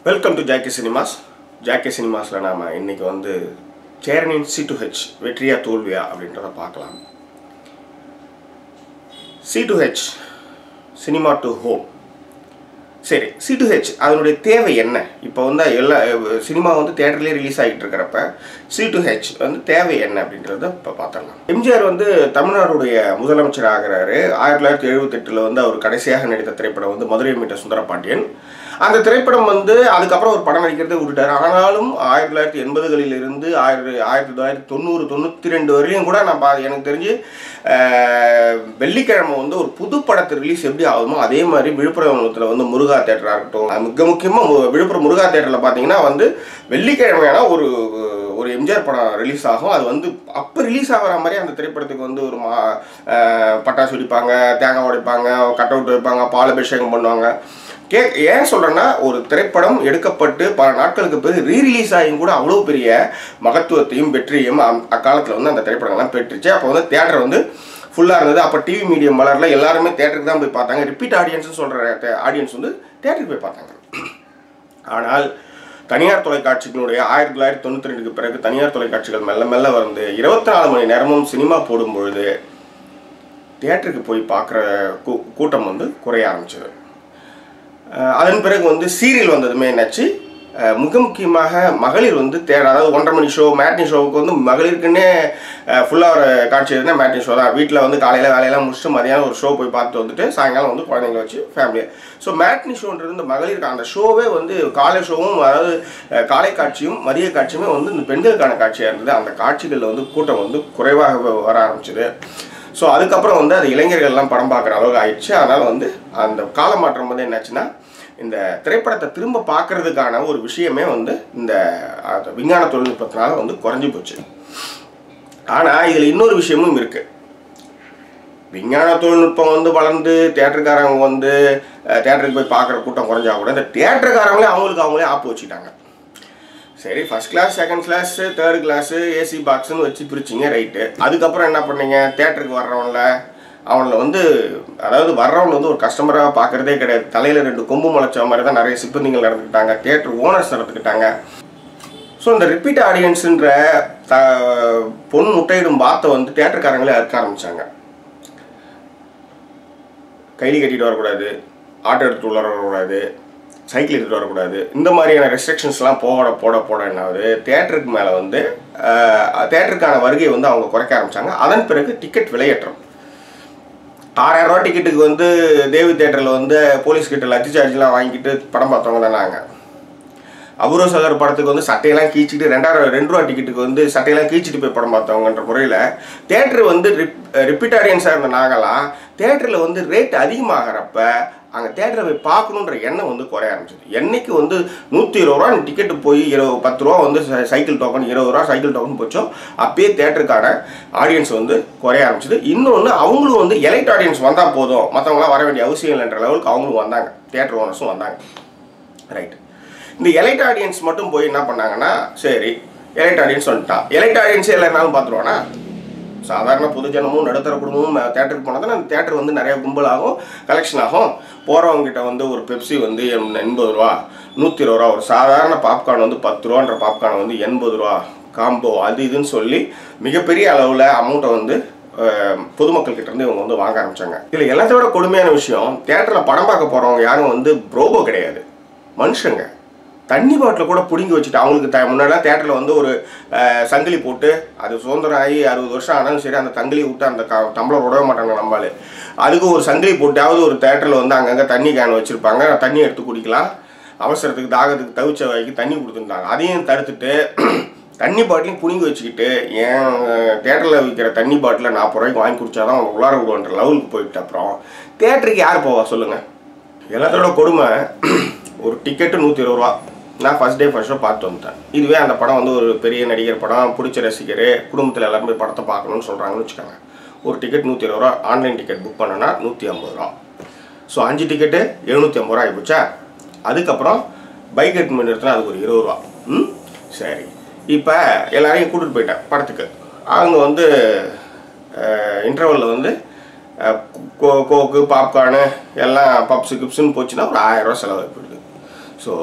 Welcome to Jackie Cinemas. Jackie சினிமாஸில் நாம் இன்றைக்கி வந்து சேரனின் C2H வெற்றியா தோல்வியா அப்படின்றத பார்க்கலாம். C2H cinema to home. சரி, C2H அதனுடைய தேவை என்ன? இப்போ வந்து எல்லா சினிமா வந்து தியேட்டர்லேயே ரிலீஸ் ஆகிட்டு இருக்கிறப்ப C2H வந்து தேவை என்ன அப்படின்றத இப்போ பார்த்துடலாம். எம்ஜிஆர் வந்து தமிழ்நாடுடைய முதலமைச்சர் ஆகிறாரு. 1978 வந்து அவர் கடைசியாக நடித்த திரைப்படம் வந்து மதுரை மீட்ட சுந்தரபாண்டியன். அந்த திரைப்படம் வந்து அதுக்கப்புறம் ஒரு படம் நடிக்கிறதை விட்டுட்டார். ஆனாலும் 1980களிலிருந்து 1990-92 வரையும் கூட நான் எனக்கு தெரிஞ்சு வெள்ளிக்கிழமை வந்து ஒரு புது படத்தை ரிலீஸ் எப்படி ஆகுமோ அதே மாதிரி விழுப்புரத்தில் வந்து முருகா தேட்டராக இருக்கட்டும், மிக முக்கியமாக விழுப்புரம் முருகா தேட்டரில் பார்த்தீங்கன்னா வந்து வெள்ளிக்கிழமையான ஒரு எம்ஜிஆர் படம் ரிலீஸ் ஆகும். அது வந்து அப்போ ரிலீஸ் ஆகிற மாதிரி அந்த திரைப்படத்துக்கு வந்து ஒரு பட்டாசு வெடிப்பாங்க, தேங்காய் உடைப்பாங்க, கட் அவுட் வைப்பாங்க, பால் அபிஷேகம் பண்ணுவாங்க. ஏன் சொல்கிறேன்னா, ஒரு திரைப்படம் எடுக்கப்பட்டு பல நாட்களுக்கு பிறகு ரீரிலீஸ் ஆகியும் கூட அவ்வளோ பெரிய மகத்துவத்தையும் வெற்றியும் அக்காலத்தில் வந்து அந்த திரைப்படங்கள்லாம் பெற்றுச்சு. அப்போ வந்து தியேட்டர் வந்து ஃபுல்லாக இருந்தது. அப்போ டிவி மீடியம் மலரில் எல்லாருமே தியேட்டருக்கு தான் போய் பார்த்தாங்க. ரிப்பீட் ஆடியன்ஸ்னு சொல்கிற ஆடியன்ஸ் வந்து தியேட்டருக்கு போய் பார்த்தாங்க. ஆனால் தனியார் தொலைக்காட்சிகளுடைய 1992க்கு பிறகு தனியார் தொலைக்காட்சிகள் மெல்ல மெல்ல வந்து 24 மணி நேரமும் சினிமா போடும் பொழுது தியேட்டருக்கு போய் பார்க்குற கூட்டம் வந்து குறைய ஆரம்பிச்சது. அதன் பிறகு வந்து சீரியல் வந்ததுமே என்னாச்சு, மிக முக்கியமாக மகளிர் வந்து அதாவது 1:30 மணி ஷோ மேட்னி ஷோவுக்கு வந்து மகளிருக்குன்னே ஃபுல்லாக ஒரு காட்சி எதுனா மேட்னி ஷோ தான். வீட்டில் வந்து காலையில் வேலையெல்லாம் முடிச்சுட்டு மதியானம் ஒரு ஷோ போய் பார்த்துட்டு வந்துட்டு சாயங்காலம் வந்து குழந்தைங்களை வச்சு ஃபேமிலியாக. ஸோ மேட்னி ஷோன்றது இந்த மகளிருக்கு அந்த ஷோவே வந்து காலை ஷோவும் அதாவது காலை காட்சியும் மதிய காட்சியுமே வந்து இந்த பெண்களுக்கான காட்சியாக இருந்தது. அந்த காட்சிகளில் வந்து கூட்டம் வந்து குறைவாக வர ஆரம்பிச்சிது. ஸோ அதுக்கப்புறம் வந்து அது இளைஞர்கள்லாம் படம் பார்க்குற அளவுக்கு ஆயிடுச்சு. அதனால் வந்து அந்த காலமாற்றம் வந்து என்னாச்சுன்னா, இந்த திரைப்படத்தை திரும்ப பார்க்கறதுக்கான ஒரு விஷயமே வந்து இந்த விஞ்ஞான தொழில்நுட்பத்தினால வந்து குறைஞ்சி போச்சு. ஆனால் இதில் இன்னொரு விஷயமும் இருக்குது. விஞ்ஞான தொழில்நுட்பம் வந்து வளர்ந்து தியேட்டருக்காரங்க வந்து தியேட்டருக்கு போய் பார்க்குற கூட்டம் குறைஞ்சா கூட இந்த தியேட்டருக்காரங்களே அவங்களே ஆப்பு வச்சுட்டாங்க. சரி, first class, second class, third class, AC பாக்ஸுன்னு வச்சு பிரிச்சிங்க, ரைட்டு. அதுக்கப்புறம் என்ன பண்ணீங்க, தியேட்டருக்கு அவனில் வந்து அதாவது வர்றவங்க வந்து ஒரு கஸ்டமராக பார்க்குறதே கிடையாது. தலையில் 2 கொம்பு முளைச்ச மாதிரி தான் நிறைய சிப்பந்திகள் நடந்துக்கிட்டாங்க, தியேட்டர் ஓனர்ஸ் நடந்துக்கிட்டாங்க. ஸோ இந்த ரிப்பீட் ஆடியன்ஸுன்ற பொன் முட்டையிடும் பாத்தை வந்து தியேட்டருக்காரங்களே அறுக்க ஆரம்பித்தாங்க. கைலி கட்டிட்டு வரக்கூடாது, ஆட்டோ எடுத்துகிட்டு உள்ள வரக்கூடாது, சைக்கிள் எடுத்துகிட்டு வரக்கூடாது, இந்த மாதிரியான ரெஸ்ட்ரிக்ஷன்ஸ்லாம் போட என்னாவது தியேட்டருக்கு மேலே வந்து தியேட்டருக்கான வருகையை வந்து அவங்க குறைக்க ஆரம்பித்தாங்க. அதன் பிறகு டிக்கெட் விலையேற்றம். 6000 ரூபா டிக்கெட்டுக்கு வந்து தேவி தேட்டரில் வந்து போலீஸ்கிட்ட லட்ச சார்ஜ்லாம் வாங்கிட்டு படம் பார்த்தவங்க தான் நாங்கள். அபூர்வ சகர் படத்துக்கு வந்து சட்டையெல்லாம் கீச்சிட்டு 2 ரூபா டிக்கெட்டுக்கு வந்து சட்டையெல்லாம் கீச்சிட்டு போய் படம் பார்த்தவங்கன்ற முறையில் தியேட்டர் வந்து ரிப்பீட் ஆடியன்ஸாக இருந்த நாங்களாம் தியேட்டரில் வந்து ரேட் அதிகமாகிறப்ப அங்கே தேட்டரில் போய் பார்க்கணுன்ற எண்ணம் வந்து குறைய ஆரம்பிச்சிது. என்றைக்கு வந்து 120 ரூபா டிக்கெட்டு போய் 10 ரூபா வந்து சைக்கிள் டோக்கன், 20 ரூபா சைக்கிள் டோக்கன் போச்சோ அப்பயே தேட்டருக்கான ஆடியன்ஸ் வந்து குறைய ஆரம்பிச்சிது. இன்னொன்று, அவங்களும் வந்து எலைட் ஆடியன்ஸ் வந்தால் போதும், மற்றவங்களாம் வர வேண்டிய அவசியம் இல்லைன்ற லெவலுக்கு அவங்களும் வந்தாங்க, தேட்டர் ஓனர்ஸும் வந்தாங்க, ரைட். இந்த எலைட் ஆடியன்ஸ் மட்டும் போய் என்ன பண்ணாங்கன்னா, சரி எலைட் ஆடியன்ஸ் வந்துட்டான், எலைட் ஆடியன்ஸே எல்லாருனாலும் பார்த்துருவானா? சாதாரண பொதுஜனமும் நடுத்தர குடும்பமும் தேட்டருக்கு போனால் தான் அந்த தேட்டர் வந்து நிறைய கும்பலாகும், கலெக்ஷன் ஆகும். போகிறவங்ககிட்ட வந்து ஒரு பெப்சி வந்து 80 ரூபா, 120 ரூபா, ஒரு சாதாரண பாப்கார்ன் வந்து 10 ரூபான்ற பாப்கார்ன் வந்து 80 ரூபா காம்போ, அது இதுன்னு சொல்லி மிகப்பெரிய அளவில் அமௌண்ட்டை வந்து பொதுமக்கள்கிட்ட இருந்து இவங்க வந்து வாங்க ஆரம்பித்தாங்க. இதில் எல்லாத்தோட கொடுமையான விஷயம், தேட்டரில் படம் பார்க்க போகிறவங்க யாரும் வந்து ப்ரோபோ கிடையாது, மனுஷங்க. தண்ணி பாட்டில் கூட பிடுங்கி வச்சுட்டு அவங்களுக்கு முன்னாடிலாம் தேட்டரில் வந்து ஒரு சங்கிலி போட்டு, அது சுதந்திரம் ஆகி 60 வருஷம் ஆனாலும் சரி அந்த சங்கிலி விட்டு அந்த டம்ளர் விடவே மாட்டாங்க நம்மளால். அதுக்கு ஒரு சங்கிலி போட்டாவது ஒரு தேட்டரில் வந்து அங்கங்கே தண்ணி கேன் வச்சுருப்பாங்க, தண்ணி எடுத்து குடிக்கலாம், அவசரத்துக்கு தாகத்துக்கு தவிச்ச வாய்க்கு தண்ணி கொடுத்துருந்தாங்க. அதையும் தடுத்துட்டு தண்ணி பாட்டிலையும் பிடுங்கி வச்சுக்கிட்டு ஏன் தேட்டரில் விற்கிற தண்ணி பாட்டில் 40 ரூபாய்க்கு வாங்கி குடித்தாதான் அவங்க உள்ளார விடுவோன்ற லெவலுக்கு போயிட்டு அப்புறம் தேட்டருக்கு யார் போவா சொல்லுங்கள்? எல்லாத்தோட கொடுமை, ஒரு டிக்கெட்டு 120 ரூபா. நான் ஃபஸ்ட் டே ஃபஸ்ட் ஷோ பார்த்து வந்துட்டேன். இதுவே அந்த படம் வந்து ஒரு பெரிய நடிகர் படம், பிடிச்ச ரசிகர், குடும்பத்தில் எல்லாருமே படத்தை பார்க்கணுன்னு சொல்கிறாங்கன்னு வச்சுக்கோங்க. ஒரு டிக்கெட் 120 ரூபா, ஆன்லைன் டிக்கெட் புக் பண்ணோன்னா 150 ரூபா. ஸோ 5 டிக்கெட்டு 750 ரூபா ஆகிப்போச்சா. அதுக்கப்புறம் பைக் எட்டு மணி நேரத்தில் அதுக்கு ஒரு 20 ரூபா. சரி, இப்போ எல்லாரையும் கூட்டிகிட்டு போயிட்டேன் படத்துக்கு. அவங்க வந்து இன்டர்வலில் வந்து கோக்கு, பாப்கார்னு எல்லாம் பப்ஸு கிப்ஸுன்னு போச்சுன்னா ஒரு 1000 ரூபா செலவாகி போயிடுது. ஸோ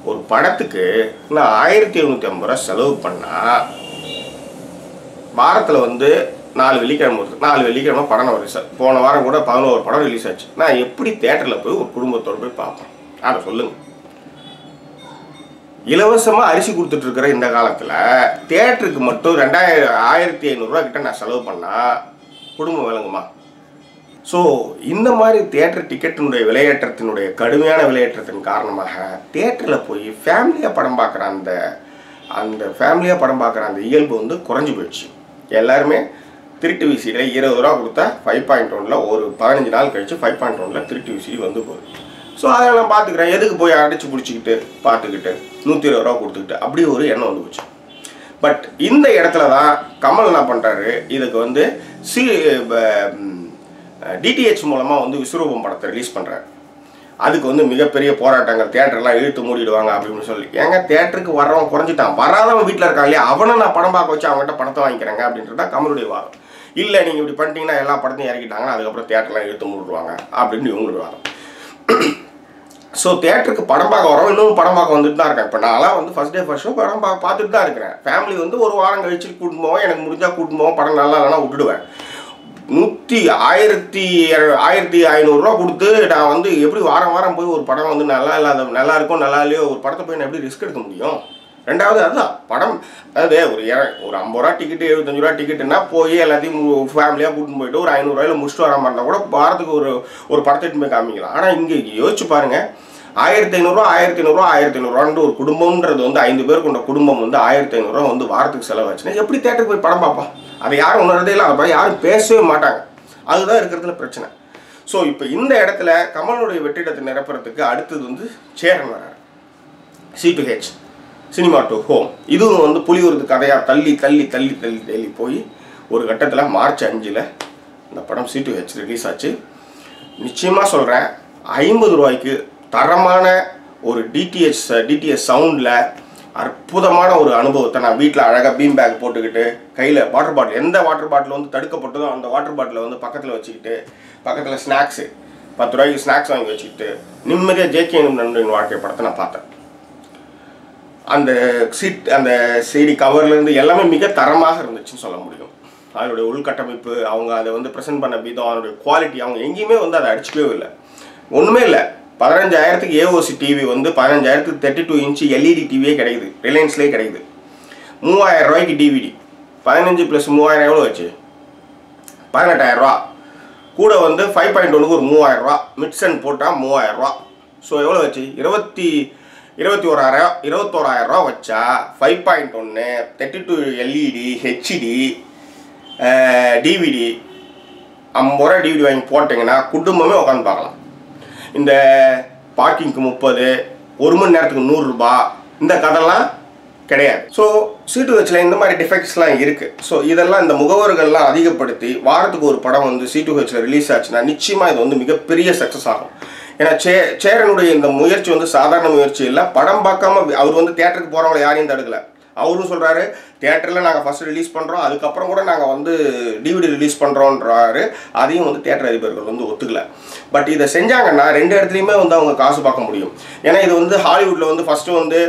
ஒரு படத்துக்கு நான் 1750 ரூபா செலவு பண்ணால் வாரத்தில் வந்து 4 வெள்ளிக்கிழமை வருது. 4 வெள்ளிக்கிழமை படம் ரிலீஸ் ஆச்சு. போன வாரம் கூட 11 படம் ரிலீஸ் ஆச்சு. நான் எப்படி தேட்டரில் போய் ஒரு குடும்பத்தோடு போய் பார்ப்பேன்? அதை சொல்லுங்கள். இலவசமாக அரிசி கொடுத்துட்ருக்கிற இந்த காலத்தில் தேட்டருக்கு மட்டும் 1500 ரூபா கிட்ட நான் செலவு பண்ணால் குடும்பம் விளங்குமா? ஸோ இந்த மாதிரி தேட்டர் டிக்கெட்டினுடைய விலையேற்றத்தினுடைய கடுமையான விலையேற்றத்தின் காரணமாக தேட்டரில் போய் ஃபேமிலியாக படம் பார்க்குற அந்த இயல்பு வந்து குறைஞ்சி போயிடுச்சு. எல்லாருமே திருட்டு விசியில் 20 ரூபா கொடுத்தா 5.1ல் ஒரு 15 நாள் கழித்து 5.1ல் திருட்டு விசி வந்து போகுது. ஸோ அதை நான் பார்த்துக்கிறேன், எதுக்கு போய் அடித்து பிடிச்சிக்கிட்டு பார்த்துக்கிட்டு 120 ரூபா கொடுத்துக்கிட்டு அப்படி ஒரு எண்ணம் வந்து போச்சு. பட் இந்த இடத்துல தான் கமல் என்ன பண்ணுறாரு, இதுக்கு வந்து டிடிஹெச் மூலமாக வந்து விஸ்வரூபம் படத்தை ரிலீஸ் பண்ணுறாரு. அதுக்கு வந்து மிகப்பெரிய போராட்டங்கள், தேட்டர்லாம் இழுத்து மூடிடுவாங்க அப்படின்னு சொல்லி. ஏங்க தேட்டருக்கு வர்றவன் குறைஞ்சிட்டான், வராதவன் வீட்டில் இருக்காங்க இல்லையா, அவனை நான் படம் பார்க்க வச்சு அவங்ககிட்ட படத்தை வாங்கிக்கிறேங்க அப்படின்றது தான் கமலுடைய வாதம். இல்லை நீங்கள் இப்படி பண்ணிட்டீங்கன்னா எல்லா படத்தையும் இறக்கிட்டாங்கன்னா அதுக்கப்புறம் தேட்டர்லாம் இழுத்து மூடிடுவாங்க அப்படின்னு இவங்களுடைய வாதம். ஸோ தேட்டருக்கு படம் பார்க்க வரோம், இன்னும் படம் பார்க்க வந்துட்டு தான் இருக்கேன். இப்போ நான்லாம் வந்து ஃபஸ்ட் டே ஃபர்ஸ்ட் ஷோ படம் பார்த்துட்டு தான் இருக்கிறேன். ஃபேமிலி வந்து ஒரு வாரம் கழிச்சு கூட்டிட்டு போவோம், எனக்கு முடிஞ்சால் கூட்டிட்டு போவோம், படம் நல்லா இல்லைனா விட்டுடுவேன். 1500 ரூபா கொடுத்து நான் வந்து எப்படி வாரம் போய் ஒரு படம் வந்து நல்லா இருக்கும் நல்லா இல்லையோ ஒரு படத்தை போய் நான் எப்படி ரிஸ்க் எடுக்க முடியும்? ரெண்டாவது அதுதான் படம், அதாவது ஒரு 50 ரூபா டிக்கெட்டு 75 ரூபா டிக்கெட்டுன்னா போய் எல்லாத்தையும் ஃபேமிலியாக கூட்டின்னு போயிட்டு ஒரு 500 ரூபாயில் முடிச்சுட்டு வர மாதிரி கூட வாரத்துக்கு ஒரு படத்தை போய் காமிக்கலாம். ஆனால் இங்கே யோசிச்சு பாருங்கள், 1500 ரூபா 1500 ரூபான்னு ஒரு குடும்பம்ன்றது வந்து 5 பேர் கொண்ட குடும்பம் வந்து 1500 ரூபா வந்து வாரத்துக்கு செலவாச்சுன்னா எப்படி தேட்டருக்கு போய் படம் பார்ப்பா? அதை யாரும் உணர்றதே இல்லை, அதை யாரும் பேசவே மாட்டாங்க. அதுதான் இருக்கிறதுல பிரச்சனை. ஸோ இப்போ இந்த இடத்துல கமலுடைய வெற்றிடத்தை நிரப்புறதுக்கு அடுத்தது வந்து சேரன் வராரு. C2H cinema to home. இதுவும் வந்து புலியூருக்கு கதையாக தள்ளி போய் ஒரு கட்டத்தில் மார்ச் 5 இந்த படம் C2H ரிலீஸ் ஆச்சு. நிச்சயமாக சொல்கிறேன், 50 ரூபாய்க்கு தரமான ஒரு டிடிஎஸ் சவுண்டில் அற்புதமான ஒரு அனுபவத்தை நான் வீட்டில் அழகாக பீம் பேக் போட்டுக்கிட்டு கையில் வாட்டர் பாட்டில், எந்த வாட்டர் பாட்டில் வந்து தடுக்கப்பட்டதோ அந்த வாட்டர் பாட்டிலை வந்து பக்கத்தில் வச்சுக்கிட்டு, பக்கத்தில் ஸ்நாக்ஸு 10 ரூபாய்க்கு ஸ்நாக்ஸ் வாங்கி வச்சுக்கிட்டு நிம்மதியாக ஜேகே நண்பனின் வாழ்க்கை படத்தை நான் பார்த்தேன். அந்த அந்த CD கவர்லேருந்து எல்லாமே மிக தரமாக இருந்துச்சுன்னு சொல்ல முடியும். அதனுடைய உள்கட்டமைப்பு, அவங்க அதை வந்து ப்ரெசென்ட் பண்ண விதம், அதனுடைய குவாலிட்டி, அவங்க எங்கேயுமே வந்து அதை அடிச்சுக்கவே இல்லை. ஒன்றுமே இல்லை. 15,000க்கு AOC டிவி வந்து 15,000க்கு 32 இன்ச்சு LED டிவியே கிடைக்குது, ரிலையன்ஸ்லேயே கிடைக்குது. 3000 ரூபாய்க்கு டிவிடி, 15 + 3000 எவ்வளோ வச்சு 18,000 ரூபா. கூட வந்து 5.1க்கு ஒரு 3000 ரூபா, மிட்சன் போட்டால் 3000 ரூபா. ஸோ எவ்வளோ வச்சு 21,000 ரூபா வச்சா 5.1 32 LED HD DVD 50 ரூபா டிவிடி வாங்கி போட்டிங்கன்னா குடும்பமே உட்காந்து பார்க்கலாம். இந்த பார்க்கிங்க்கு 30, 1 மணி நேரத்துக்கு 100 ரூபா, இந்த கதைலாம் கிடையாது. ஸோ C2Hல இந்த மாதிரி டிஃபெக்ட்ஸ்லாம் இருக்குது. ஸோ இதெல்லாம் இந்த முகவர்கள்லாம் அதிகப்படுத்தி வாரத்துக்கு ஒரு படம் வந்து C2Hல ரிலீஸ் ஆச்சுன்னா நிச்சயமாக இது வந்து மிகப்பெரிய சக்ஸஸ் ஆகும். ஏன்னா சேரனுடைய இந்த முயற்சி வந்து சாதாரண முயற்சி இல்லை. படம் பார்க்காம அவர் வந்து தேட்டருக்கு போகிறவங்களை யாரையும் தடுக்கலை. அவரும் சொல்கிறாரு, தேட்டரில் நாங்கள் ஃபஸ்ட்டு ரிலீஸ் பண்ணுறோம், அதுக்கப்புறம் கூட நாங்கள் வந்து DVD ரிலீஸ் பண்ணுறோன்றாரு. அதையும் வந்து தேட்டர் அதிபர்கள் வந்து ஒத்துக்கலை. பட் இதை செஞ்சாங்கன்னா 2 இடத்துலையுமே வந்து அவங்க காசு பார்க்க முடியும். ஏன்னா இது வந்து ஹாலிவுட்டில் வந்து ஃபஸ்ட்டு வந்து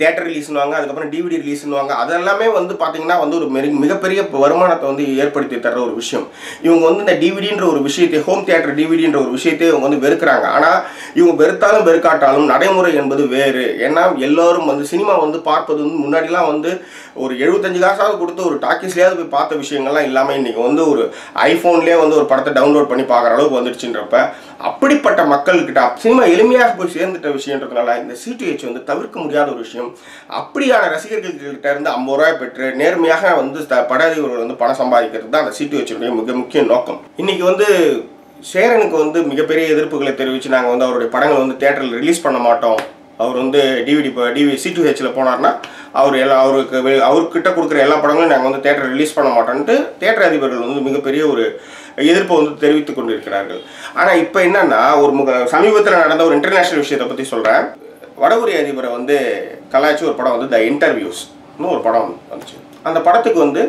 தேட்டர் ரிலீஸ்னுவாங்க, அதுக்கப்புறம் DVD ரிலீஸ்னுவாங்க. அதெல்லாமே வந்து பார்த்தீங்கன்னா வந்து ஒரு மிகப்பெரிய வருமானத்தை வந்து ஏற்படுத்தி தர்ற ஒரு விஷயம். இவங்க வந்து இந்த டிவிடின்ற ஒரு விஷயத்தை, ஹோம் தியேட்டர் டிவிடின்ற ஒரு விஷயத்தை இவங்க வந்து வெறுக்கிறாங்க. ஆனால் இவங்க வெறுத்தாலும் வெறுக்காட்டாலும் நடைமுறை என்பது வேறு. ஏன்னா எல்லோரும் வந்து சினிமா வந்து பார்ப்பது வந்து முன்னாடிலாம் வந்து ஒரு 75 காசாவது கொடுத்து ஒரு டாக்கீஸ்லேயாவது போய் பார்த்த விஷயங்கள்லாம் இல்லாமல் இன்றைக்கி வந்து ஒரு ஐஃபோன்லேயே வந்து ஒரு படத்தை டவுன்லோட் பண்ணி பார்க்குற அளவுக்கு வந்துடுச்சுன்றப்ப அப்படிப்பட்ட மக்கள்கிட்ட சினிமா எளிமையாக போய் சேர்ந்துட்ட விஷயன்றதுனால இந்த C2H வந்து தவிர்க்க முடியாத ஒரு விஷயம். அப்படியான ரசிகர்கள்கிட்ட இருந்து 50 ரூபாய் பெற்று நேர்மையாக வந்து படாதவர்கள் வந்து பணம் சம்பாதிக்கிறது தான் அந்த C2H மிக முக்கிய நோக்கம். இன்னைக்கு வந்து சேரனுக்கு வந்து மிகப்பெரிய எதிர்ப்புகளை தெரிவித்து நாங்கள் வந்து அவருடைய படங்களை வந்து தேட்டரில் ரிலீஸ் பண்ண மாட்டோம், அவர் வந்து டிவி C2Hல போனார்னா அவர்கிட்ட கொடுக்குற எல்லா படங்களும் நாங்கள் வந்து தேட்டர் ரிலீஸ் பண்ண மாட்டோம்ட்டு தேட்டர் அதிபர்கள் வந்து மிகப்பெரிய ஒரு எதிர்ப்பை வந்து தெரிவித்து கொண்டிருக்கிறார்கள். ஆனால் இப்போ என்னன்னா, ஒரு சமீபத்தில் நடந்த ஒரு இன்டர்நேஷ்னல் விஷயத்தை பற்றி சொல்கிறேன். வடகொரிய அதிபரை வந்து கலாய்ச்சி ஒரு படம் வந்து த இன்டர்வியூஸ்னு ஒரு படம் வந்துச்சு. அந்த படத்துக்கு வந்து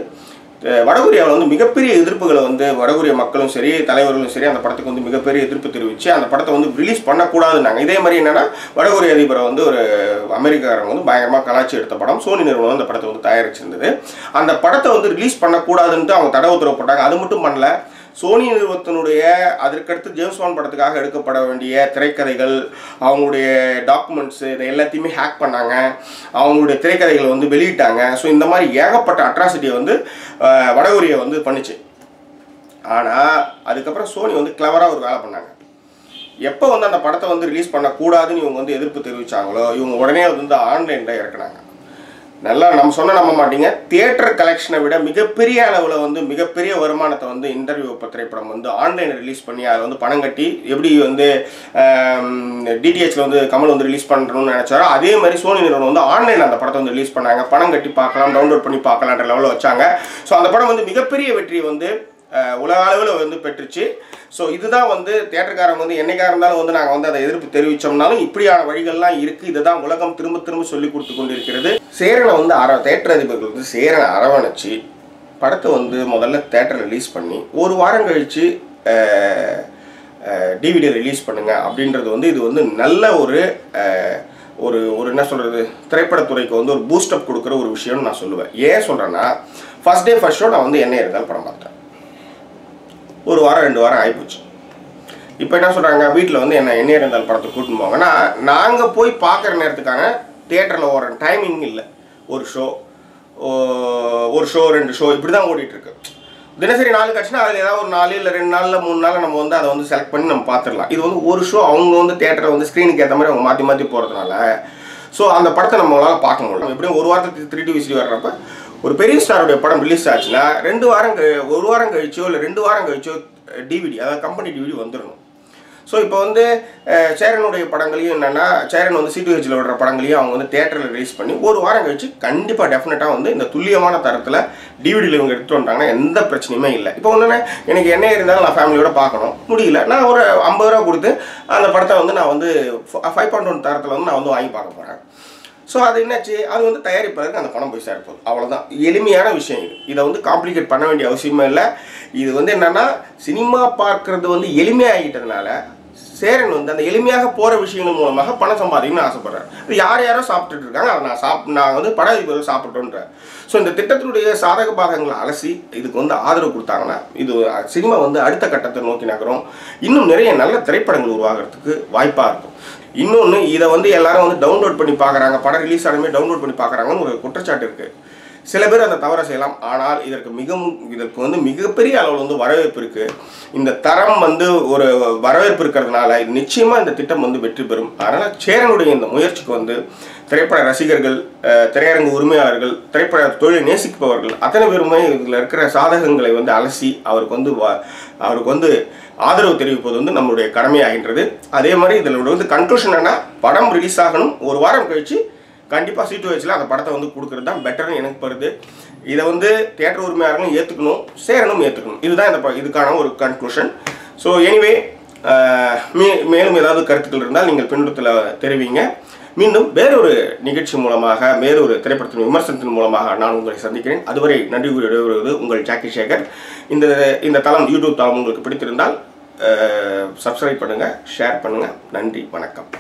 வடகொரியாவில் வந்து மிகப்பெரிய எதிர்ப்புகளை வந்து வடகொரிய மக்களும் சரி தலைவர்களும் சரி அந்த படத்துக்கு வந்து மிகப்பெரிய எதிர்ப்பு தெரிவித்து அந்த படத்தை வந்து ரிலீஸ் பண்ணக்கூடாதுன்னாங்க. இதே மாதிரி என்னென்னா வடகொரிய அதிபரை வந்து ஒரு அமெரிக்காரங்க வந்து பயங்கரமாக கலாச்சி எடுத்த படம் சோனி நிறுவனம் அந்த படத்தை வந்து தயாரிச்சிருந்தது. அந்த படத்தை வந்து ரிலீஸ் பண்ணக்கூடாதுன்ட்டு அவங்க தடை உத்தரவு போட்டாங்க. அது மட்டும் பண்ணல, சோனி நிறுவனத்தினுடைய அதற்கடுத்து ஜேம்ஸ் பாண்ட் படத்துக்காக எடுக்கப்பட வேண்டிய திரைக்கதைகள், அவங்களுடைய டாக்குமெண்ட்ஸு இதை எல்லாத்தையுமே ஹேக் பண்ணாங்க, அவங்களுடைய திரைக்கதைகளை வந்து வெளியிட்டாங்க. ஸோ இந்த மாதிரி ஏகப்பட்ட அட்ராசிட்டியை வந்து வடகொரியா வந்து பண்ணிச்சு. ஆனால் அதுக்கப்புறம் சோனி வந்து கிளவராக ஒரு வேலை பண்ணாங்க. எப்போ வந்து அந்த படத்தை வந்து ரிலீஸ் பண்ணக்கூடாதுன்னு இவங்க வந்து எதிர்ப்பு தெரிவித்தாங்களோ இவங்க உடனே வந்து ஆன்லைனில் இறக்குனாங்க. நல்லா நம்ம சொன்ன நம்ப மாட்டீங்க, தியேட்டர் கலெக்ஷனை விட மிகப்பெரிய அளவில் வந்து மிகப்பெரிய வருமானத்தை வந்து இன்டர்வியூ திரைப்படம் வந்து ஆன்லைனில் ரிலீஸ் பண்ணி அதை வந்து பணம் கட்டி எப்படி வந்து டிடிஹெச்சில் வந்து கமல் வந்து ரிலீஸ் பண்ணுறோன்னு நினச்சாரோ அதே மாதிரி சோனி நிறுவனம் வந்து ஆன்லைனில் அந்த படத்தை வந்து ரிலீஸ் பண்ணாங்க. பணம் கட்டி பார்க்கலாம், டவுன்லோட் பண்ணி பார்க்கலான்ற லெவலில் வச்சாங்க. ஸோ அந்த படம் வந்து மிகப்பெரிய வெற்றியை வந்து உலக அளவில் வந்து பெற்றுச்சு. ஸோ இதுதான் வந்து தியேட்டர்காரங்க வந்து என்னைக்காக இருந்தாலும் வந்து நாங்கள் வந்து அதை எதிர்ப்பு தெரிவித்தோம்னாலும் இப்படியான வழிகள்லாம் இருக்குது. இதை தான் உலகம் திரும்ப திரும்ப சொல்லி கொடுத்து கொண்டிருக்கிறது. சேரனை வந்து தியேட்டர் அதிபர்கள் வந்து சேரனை அரவணைச்சு படத்தை வந்து முதல்ல தியேட்டர் ரிலீஸ் பண்ணி ஒரு வாரம் கழித்து டிவிடி ரிலீஸ் பண்ணுங்க அப்படின்றது வந்து இது வந்து நல்ல ஒரு ஒரு என்ன சொல்கிறது திரைப்படத்துறைக்கு வந்து ஒரு பூஸ்டப் கொடுக்குற ஒரு விஷயம்னு நான் சொல்லுவேன். ஏன் சொல்கிறேன்னா ஃபர்ஸ்ட் டே ஃபர்ஸ்ட் ஷோ நான் வந்து என்ன இருந்தாலும் படம் பார்த்தேன். ஒரு வாரம் 2 வாரம் ஆகிப்போச்சு. இப்போ என்ன சொல்கிறாங்க, வீட்டில் வந்து என்ன இருந்தாலும் படத்தை கூட்டின்னு போவாங்க. நாங்கள் போய் பார்க்குற நேரத்துக்கான தியேட்டரில் ஓடுற டைமிங் இல்லை. ஒரு ஷோ 2 ஷோ இப்படி தான் ஓடிட்டுருக்கு. தினசரி 4 காட்சினா அதில் ஏதாவது ஒரு 4 இல்லை 2 நாளில் 3 நாளில் நம்ம வந்து அதை வந்து செலக்ட் பண்ணி நம்ம பார்த்துடலாம். இது வந்து ஒரு ஷோ அவங்க வந்து தியேட்டரில் வந்து ஸ்க்ரீனுக்கு ஏற்ற மாதிரி அவங்க மாற்றி போகிறதுனால ஸோ அந்த படத்தை நம்மளால் பார்க்க முடியல. எப்படியும் ஒரு வாரத்துக்கு 3 டிவிசி வர்றப்ப ஒரு பெரிய ஸ்டாருடைய படம் ரிலீஸ் ஆச்சுன்னா 1 வாரம் கழிச்சோ இல்லை 2 வாரம் கழிச்சோ டிவிடி அதாவது கம்பெனி டிவிடி வந்துடணும். ஸோ இப்போ வந்து சேரனுடைய படங்களையும் என்னென்னா சேரன் வந்து C2Hல விடுற படங்களையும் அவங்க வந்து தியேட்டரில் ரிலீஸ் பண்ணி ஒரு வாரம் கழிச்சு கண்டிப்பாக டெஃபினட்டாக வந்து இந்த துல்லியமான தரத்தில் டிவிடியில் இவங்க எடுத்துகிட்டு வந்துட்டாங்கன்னா எந்த பிரச்சனையுமே இல்லை. இப்போ ஒன்றுன்னா எனக்கு என்ன இருந்தாலும் நான் ஃபேமிலியோட பார்க்கணும் முடியல, நான் ஒரு 50 ரூபா கொடுத்து அந்த படத்தை வந்து நான் வந்து 5.1 தரத்தில் வந்து நான் வந்து வாங்கி பார்க்க போகிறேன். ஸோ அது என்னாச்சு, அது வந்து தயாரிப்பதற்கு அந்த பணம் போய் சேர்ப்போம், அவ்வளோதான். எளிமையான விஷயம் இது. இதை வந்து காம்ப்ளிகேட் பண்ண வேண்டிய அவசியமே இல்லை. இது வந்து என்னென்னா சினிமா பார்க்குறது வந்து எளிமையாகிட்டதுனால சேரன் வந்து அந்த எளிமையாக போகிற விஷயங்கள் மூலமாக பணம் சம்பாதிக்கணும்னு ஆசைப்படுறாரு. இது யாரும் சாப்பிட்டுட்டு இருக்காங்க, அதை நான் வந்து பட அதிபர்கள் சாப்பிட்டோன்ற. ஸோ இந்த திட்டத்தினுடைய சாதக பாகங்களை அலசி இதுக்கு வந்து ஆதரவு கொடுத்தாங்கன்னா இது சினிமா வந்து அடுத்த கட்டத்தை நோக்கி நகரும். இன்னும் நிறைய நல்ல திரைப்படங்கள் உருவாகிறதுக்கு வாய்ப்பாக இருக்கும். இன்னொன்று, இதை வந்து எல்லாரும் வந்து டவுன்லோட் பண்ணி பார்க்குறாங்க, படம் ரிலீஸ் ஆனமே டவுன்லோட் பண்ணி பார்க்குறாங்கன்னு ஒரு குற்றச்சாட்டு இருக்குது. சில பேர் அந்த தவறை செய்யலாம். ஆனால் இதற்கு வந்து மிகப்பெரிய அளவில் வந்து வரவேற்பு இருக்குது. இந்த தரம் வந்து ஒரு வரவேற்பு இருக்கிறதுனால இது நிச்சயமாக இந்த திட்டம் வந்து வெற்றி பெறும். அதனால் சேரனுடைய இந்த முயற்சிக்கு வந்து திரைப்பட ரசிகர்கள், திரையரங்கு உரிமையாளர்கள், திரைப்பட தொழிலை நேசிப்பவர்கள் அத்தனை பேருமே இதில் இருக்கிற சாதகங்களை வந்து அலசி அவருக்கு வந்து ஆதரவு தெரிவிப்பது வந்து நம்மளுடைய கடமையாகின்றது. அதே மாதிரி இதில் வந்து கன்க்ளூஷன் என்ன, படம் ரிலீஸ் ஆகணும், ஒரு வாரம் கழித்து கண்டிப்பாக C2Hல அந்த படத்தை வந்து கொடுக்குறது தான் பெட்டர்னு எனக்கு படுது. இதை வந்து தியேட்டர் உரிமையாளர்களும் ஏற்றுக்கணும், சேரனும் ஏற்றுக்கணும். இதுதான் இதுக்கான ஒரு கன்க்ளூஷன். ஸோ எனிவே மேலும் ஏதாவது கருத்துக்கள் இருந்தால் நீங்கள் பின்னூட்டத்தில் தெரிவிங்க. மீண்டும் வேறொரு நிகழ்ச்சி மூலமாக வேறொரு திரைப்படத்தின் விமர்சனத்தின் மூலமாக நான் உங்களை சந்திக்கிறேன். அதுவரை நன்றி கூறி விடைபெறுவது உங்கள் ஜாக்கி சேகர். இந்த தளம் யூடியூப் தளம் உங்களுக்கு பிடித்திருந்தால் சப்ஸ்கிரைப் பண்ணுங்கள், ஷேர் பண்ணுங்கள். நன்றி, வணக்கம்.